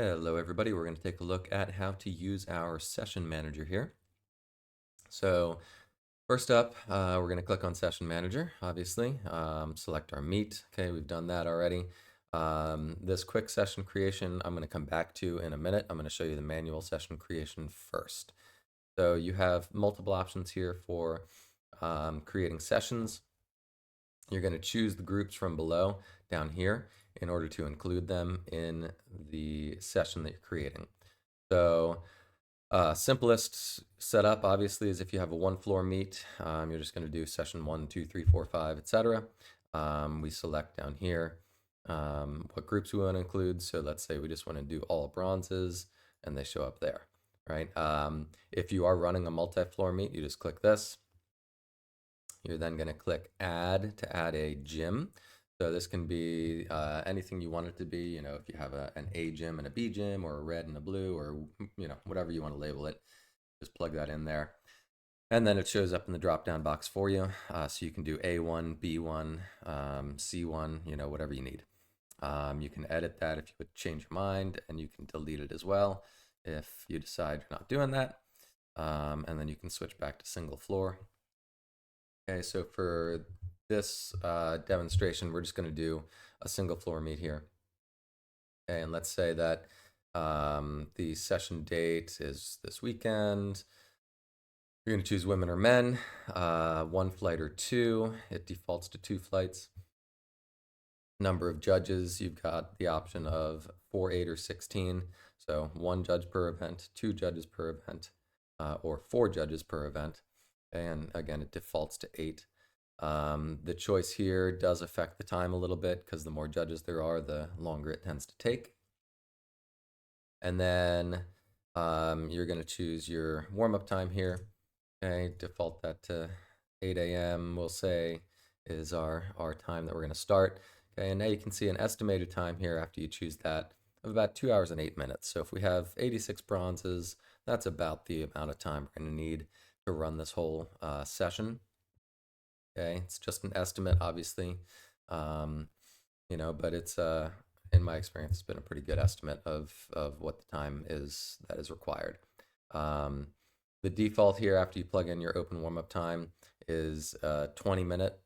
Hello everybody, we're going to take a look at how to use our session manager here. So first up, we're going to click on session manager, obviously, select our meet. Okay, we've done that already. This quick session creation I'm going to come back to in a minute. I'm going to show you the manual session creation first. So you have multiple options here for creating sessions. You're going to choose the groups from below down here in order to include them in the session that you're creating. So simplest setup obviously is if you have a one floor meet, you're just going to do session 1, 2, 3, 4, 5, etc. We select down here what groups we want to include. So let's say we just want to do all bronzes and they show up there, right? If you are running a multi-floor meet, you just click this. You're then going to click add to add a gym. So this can be anything you want it to be. You know, if you have an A gym and a B gym, or a red and a blue, or whatever you want to label it, just plug that in there. And then it shows up in the drop-down box for you. So you can do A1, B1, C1, whatever you need. You can edit that if you would change your mind, and you can delete it as well if you decide you're not doing that. And then you can switch back to single floor. Okay, so for this demonstration, we're just going to do a single floor meet here. Okay, and let's say that the session date is this weekend. You're going to choose women or men, one flight or two. It defaults to 2 flights. Number of judges, you've got the option of 4, 8, or 16. So 1 judge per event, 2 judges per event, or 4 judges per event. And again, it defaults to 8. The choice here does affect the time a little bit because the more judges there are, the longer it tends to take. And then you're going to choose your warm-up time here. Okay, default that to 8 a.m. we'll say is our time that we're going to start. Okay, and now you can see an estimated time here after you choose that of about 2 hours and 8 minutes. So if we have 86 bronzes, that's about the amount of time we're going to need to run this whole session. Okay, it's just an estimate, obviously, but it's in my experience, it's been a pretty good estimate of what the time is that is required. The default here after you plug in your open warm-up time is 20-minute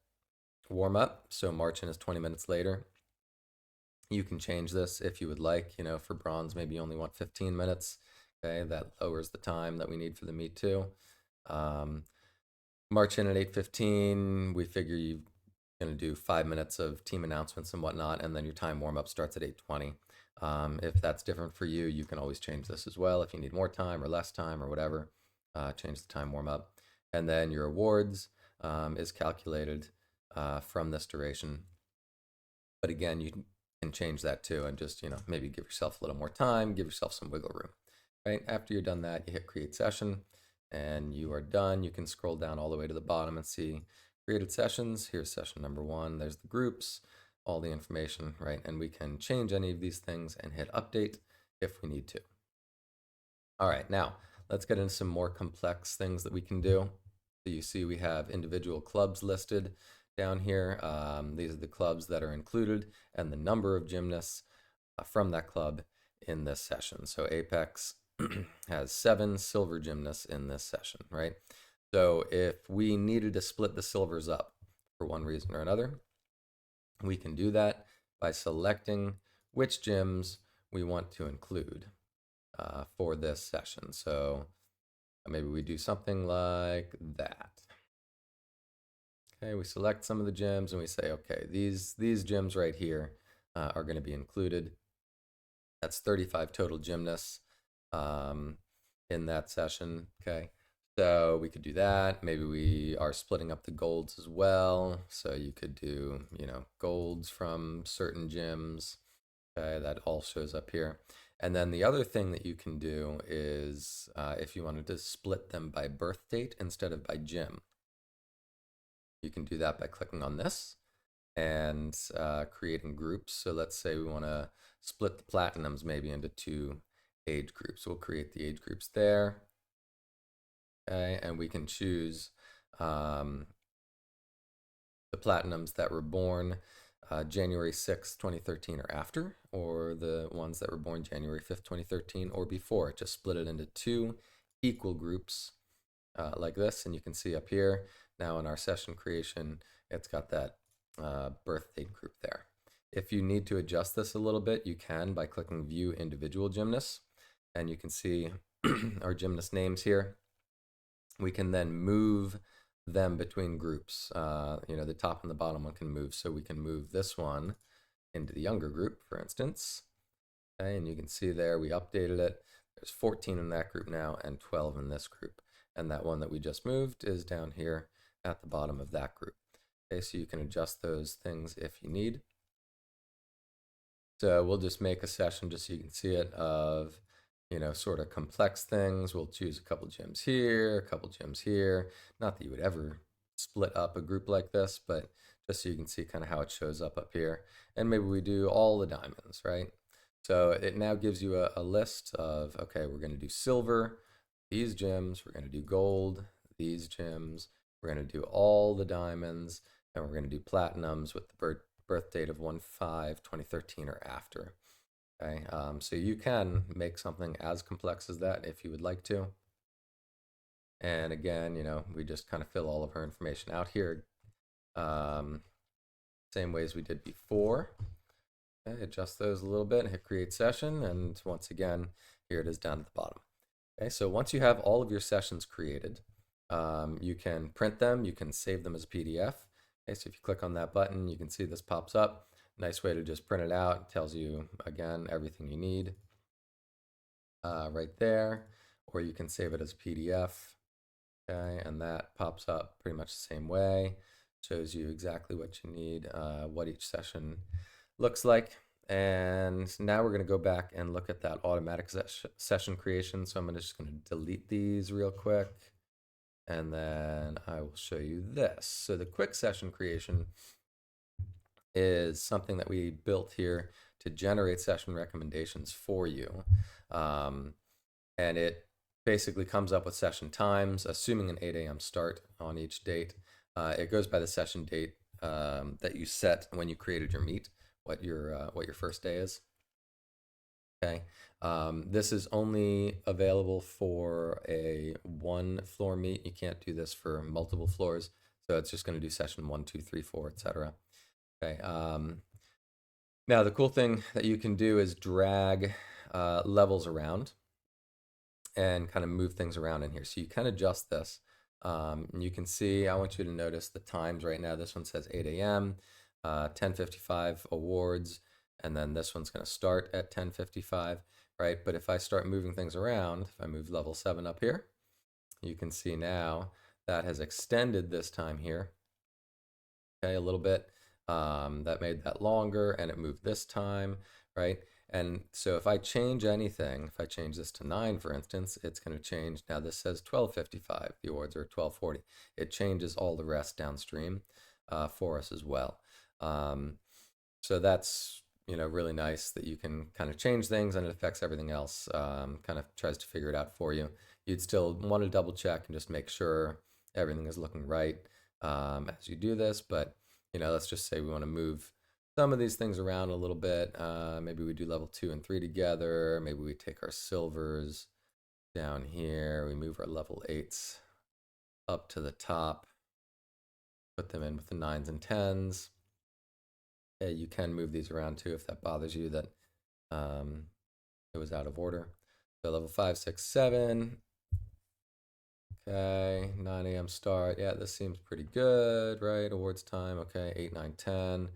warm-up, so march-in is 20 minutes later. You can change this if you would like. For bronze, maybe you only want 15 minutes. Okay, that lowers the time that we need for the meet too. March in at 8:15. We figure you're going to do 5 minutes of team announcements and whatnot, and then your time warm-up starts at 8:20. If that's different for you, you can always change this as well. If you need more time or less time or whatever, change the time warm-up. And then your awards is calculated from this duration. But again, you can change that too, and just maybe give yourself a little more time, give yourself some wiggle room. Right after you're done that, you hit create session. And you are done. You can scroll down all the way to the bottom and see created sessions. Here's session number 1. There's the groups, all the information, right? And we can change any of these things and hit update if we need to. All right, now let's get into some more complex things that we can do. So you see we have individual clubs listed down here. These are the clubs that are included and the number of gymnasts from that club in this session. So Apex has 7 silver gymnasts in this session, right? So if we needed to split the silvers up for one reason or another, we can do that by selecting which gyms we want to include for this session. So maybe we do something like that. Okay, we select some of the gyms and we say, okay, these gyms right here are going to be included. That's 35 total gymnasts in that session. Okay, so we could do that. Maybe we are splitting up the golds as well. So you could do, golds from certain gyms. Okay, that all shows up here. And then the other thing that you can do is if you wanted to split them by birth date instead of by gym, you can do that by clicking on this and creating groups. So let's say we want to split the platinums maybe into 2 age groups. We'll create the age groups there. Okay, and we can choose the platinums that were born January 6th, 2013 or after, or the ones that were born January 5th, 2013 or before. Just split it into two equal groups like this. And you can see up here, now in our session creation, it's got that birth date group there. If you need to adjust this a little bit, you can by clicking View Individual Gymnasts. And you can see our gymnast names here. We can then move them between groups. The top and the bottom one can move, so we can move this one into the younger group, for instance. Okay, and you can see there we updated it. There's 14 in that group now and 12 in this group. And that one that we just moved is down here at the bottom of that group. Okay, so you can adjust those things if you need. So we'll just make a session just so you can see it of, sort of complex things. We'll choose a couple gyms here, a couple gyms here. Not that you would ever split up a group like this, but just so you can see kind of how it shows up here. And maybe we do all the diamonds, right? So it now gives you a list of, okay, we're going to do silver, these gyms, we're going to do gold, these gyms, we're going to do all the diamonds, and we're going to do platinums with the birth date of 1/5/2013 or after. Okay, so you can make something as complex as that if you would like to. And again, we just kind of fill all of her information out here. Same ways we did before. Okay, adjust those a little bit, hit create session, and once again, here it is down at the bottom. Okay, so once you have all of your sessions created, you can print them, you can save them as a PDF. Okay, so if you click on that button, you can see this pops up. Nice way to just print it out. It tells you, again, everything you need right there. Or you can save it as a PDF. Okay, and that pops up pretty much the same way. Shows you exactly what you need, what each session looks like. And now we're going to go back and look at that automatic session creation. So I'm just going to delete these real quick. And then I will show you this. So the quick session creation is something that we built here to generate session recommendations for you. And it basically comes up with session times, assuming an 8 a.m. start on each date. It goes by the session date that you set when you created your meet, what your first day is. Okay, this is only available for a one floor meet. You can't do this for multiple floors, so it's just going to do session 1, 2, 3, 4, etc. Okay. Now the cool thing that you can do is drag levels around and kind of move things around in here. So you can adjust this. And you can see, I want you to notice the times right now. This one says 8 a.m., 10:55 awards, and then this one's going to start at 10:55, right? But if I start moving things around, if I move level 7 up here, you can see now that has extended this time here, okay, a little bit. That made that longer, and it moved this time, right? And so if I change anything, if I change this to 9, for instance, it's going to change. Now this says 12:55, the awards are 12:40. It changes all the rest downstream for us as well. So that's, really nice that you can kind of change things and it affects everything else, kind of tries to figure it out for you. You'd still want to double check and just make sure everything is looking right as you do this, but let's just say we want to move some of these things around a little bit. Maybe we do level 2 and 3 together. Maybe we take our silvers down here. We move our level 8s up to the top. Put them in with the 9s and 10s. Yeah, you can move these around too if that bothers you that it was out of order. So level 5, 6, 7. Okay, 9 a.m. start. Yeah, this seems pretty good, right? Awards time. Okay, 8, 9, 10.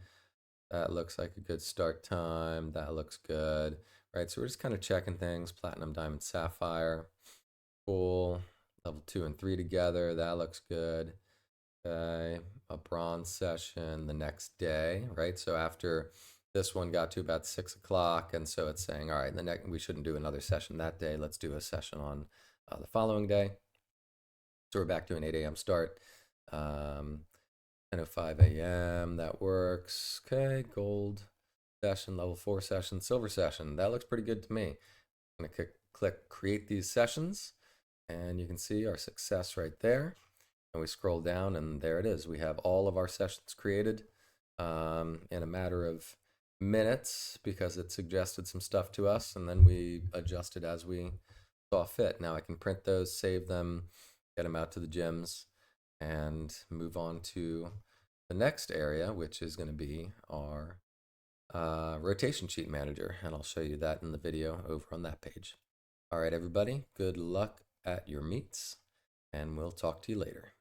That looks like a good start time. That looks good, right? So we're just kind of checking things. Platinum, diamond, sapphire. Cool. Level 2 and 3 together. That looks good. Okay, a bronze session the next day, right? So after this one got to about 6 o'clock, and so it's saying, all right, we shouldn't do another session that day. Let's do a session on the following day. So we're back to an 8 a.m. start. 10:05 a.m. That works. Okay, gold session, level 4 session, silver session. That looks pretty good to me. I'm gonna click create these sessions, and you can see our success right there. And we scroll down, and there it is. We have all of our sessions created. in a matter of minutes because it suggested some stuff to us, and then we adjusted as we saw fit. Now I can print those, save them, get them out to the gyms, and move on to the next area, which is going to be our rotation sheet manager, and I'll show you that in the video over on that page. All right, everybody, good luck at your meets, and we'll talk to you later.